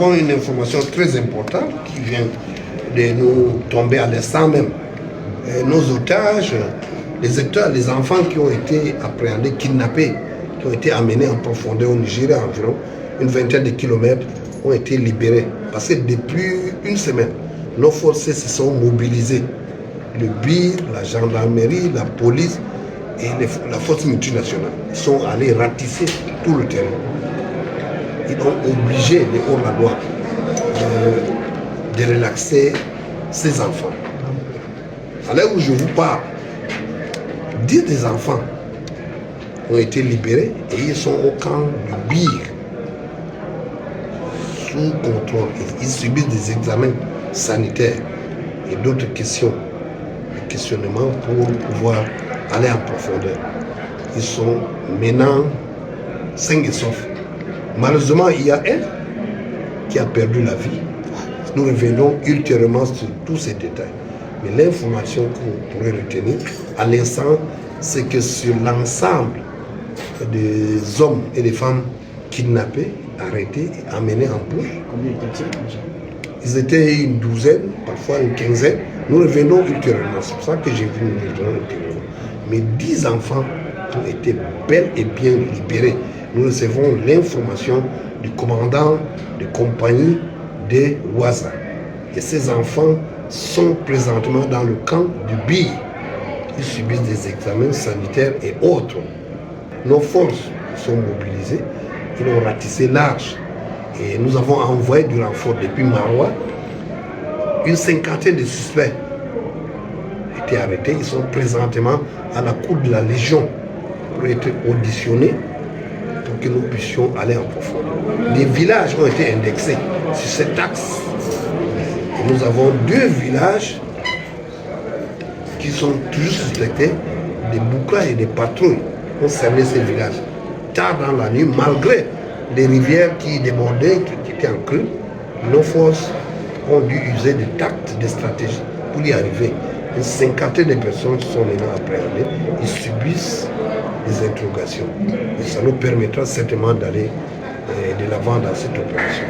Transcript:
avons une information très importante qui vient de nous tomber à l'instant même. Nos otages, les enfants qui ont été appréhendés, kidnappés, qui ont été amenés en profondeur au Nigeria, environ une vingtaine de kilomètres, ont été libérés. Parce que depuis une semaine, nos forces se sont mobilisées. Le BIR, la gendarmerie, la police et la force multinationale. Ils sont allés ratisser tout le terrain. Ils ont obligé les hors-la-loi de relaxer ces enfants. À l'heure où je vous parle, 10 des enfants ont été libérés et ils sont au camp du BIR sous contrôle. Ils subissent des examens sanitaires et d'autres questionnements pour pouvoir aller en profondeur. Ils sont maintenant sains et saufs. Malheureusement, il y a un qui a perdu la vie. Nous revenons ultérieurement sur tous ces détails. Mais l'information qu'on pourrait retenir à l'instant, c'est que sur l'ensemble des hommes et des femmes kidnappés, arrêtés et amenés en bouche, combien étaient-ils? ils étaient une douzaine, parfois une quinzaine. Nous revenons ultérieurement. C'est pour ça que j'ai vu nous revenons ultérieurement. Mais 10 enfants ont été bel et bien libérés. Nous recevons l'information du commandant de compagnie de Ouaza. Et ces enfants sont présentement dans le camp du BIR. Ils subissent des examens sanitaires et autres. Nos forces sont mobilisées. Ils ont ratissé large. Et nous avons envoyé du renfort depuis Maroua. Une cinquantaine de suspects ont été arrêtés. Ils sont présentement à la cour de la Légion pour être auditionnés pour que nous puissions aller en profondeur. Les villages ont été indexés sur cet axe. Et nous avons 2 villages qui sont toujours suspectés. Des bouclas et des patrouilles ont cerné ces villages. Tard dans la nuit, malgré les rivières qui débordaient, qui étaient en creux, nos forces ont dû user de tact, de stratégie pour y arriver. Une cinquantaine de personnes sont maintenant appréhendées. Ils subissent des interrogations. Et ça nous permettra certainement d'aller de l'avant dans cette opération.